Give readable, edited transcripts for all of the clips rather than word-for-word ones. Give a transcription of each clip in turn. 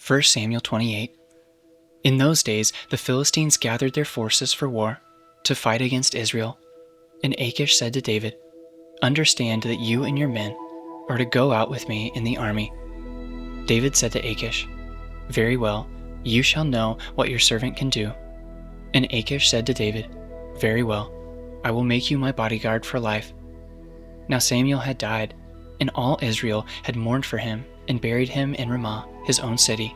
1 Samuel 28. In those days the Philistines gathered their forces for war, to fight against Israel. And Achish said to David, "Understand that you and your men are to go out with me in the army." David said to Achish, "Very well, you shall know what your servant can do." And Achish said to David, "Very well, I will make you my bodyguard for life." Now Samuel had died, and all Israel had mourned for him and buried him in Ramah, his own city.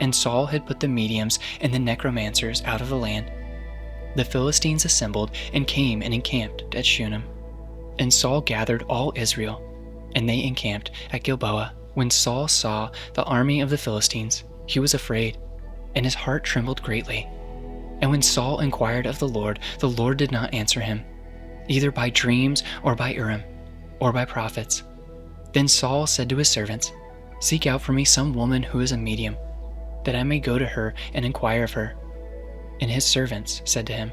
And Saul had put the mediums and the necromancers out of the land. The Philistines assembled and came and encamped at Shunem. And Saul gathered all Israel, and they encamped at Gilboa. When Saul saw the army of the Philistines, he was afraid, and his heart trembled greatly. And when Saul inquired of the Lord did not answer him, either by dreams or by Urim, or by prophets. Then Saul said to his servants, "Seek out for me some woman who is a medium, that I may go to her and inquire of her." And his servants said to him,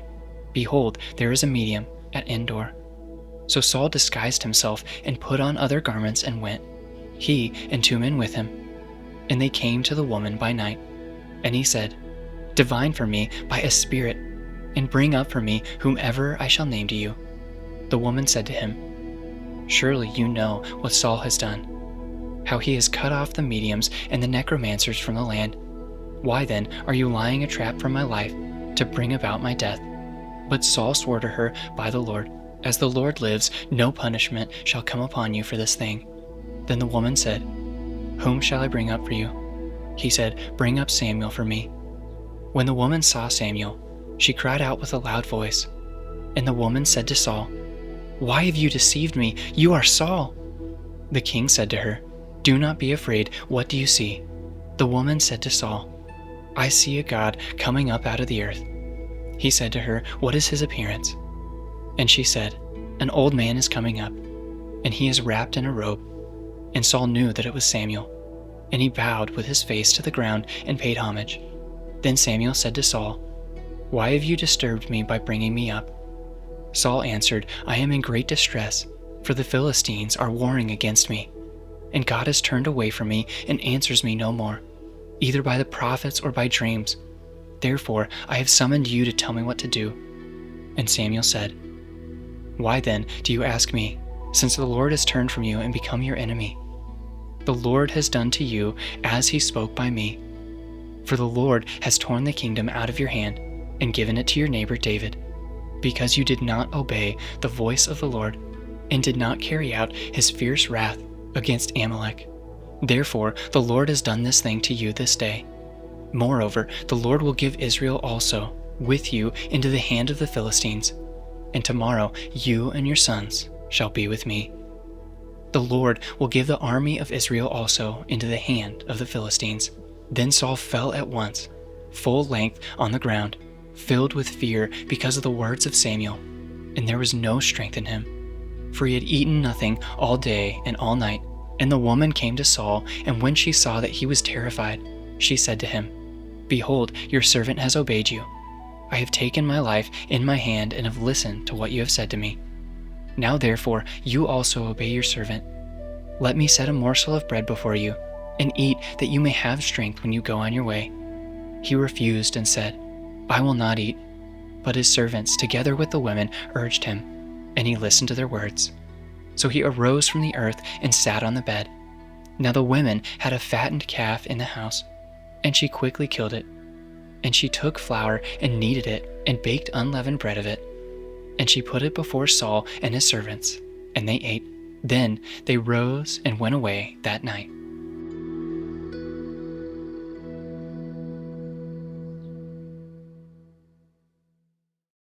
"Behold, there is a medium at En-dor." So Saul disguised himself and put on other garments and went, he and 2 men with him. And they came to the woman by night. And he said, "Divine for me by a spirit, and bring up for me whomever I shall name to you." The woman said to him, "Surely you know what Saul has done, how he has cut off the mediums and the necromancers from the land. Why then are you lying a trap for my life, to bring about my death?" But Saul swore to her by the Lord, "As the Lord lives, no punishment shall come upon you for this thing." Then the woman said, "Whom shall I bring up for you?" He said, "Bring up Samuel for me." When the woman saw Samuel, she cried out with a loud voice. And the woman said to Saul, "Why have you deceived me? You are Saul." The king said to her, "Do not be afraid. What do you see?" The woman said to Saul, "I see a god coming up out of the earth." He said to her, "What is his appearance?" And she said, "An old man is coming up, and he is wrapped in a robe." And Saul knew that it was Samuel, and he bowed with his face to the ground and paid homage. Then Samuel said to Saul, "Why have you disturbed me by bringing me up?" Saul answered, "I am in great distress, for the Philistines are warring against me, and God has turned away from me and answers me no more, either by the prophets or by dreams. Therefore I have summoned you to tell me what to do." And Samuel said, "Why then do you ask me, since the Lord has turned from you and become your enemy? The Lord has done to you as he spoke by me. For the Lord has torn the kingdom out of your hand and given it to your neighbor David, because you did not obey the voice of the Lord and did not carry out his fierce wrath against Amalek. Therefore the Lord has done this thing to you this day. Moreover, the Lord will give Israel also with you into the hand of the Philistines, and tomorrow you and your sons shall be with me. The Lord will give the army of Israel also into the hand of the Philistines." Then Saul fell at once, full length on the ground, filled with fear because of the words of Samuel, and there was no strength in him, for he had eaten nothing all day and all night. And the woman came to Saul, and when she saw that he was terrified, she said to him, "Behold, your servant has obeyed you. I have taken my life in my hand and have listened to what you have said to me. Now therefore you also obey your servant. Let me set a morsel of bread before you, and eat, that you may have strength when you go on your way." He refused and said, "I will not eat." But his servants, together with the women, urged him, and he listened to their words. So he arose from the earth and sat on the bed. Now the women had a fattened calf in the house, and she quickly killed it. And she took flour and kneaded it, and baked unleavened bread of it. And she put it before Saul and his servants, and they ate. Then they rose and went away that night.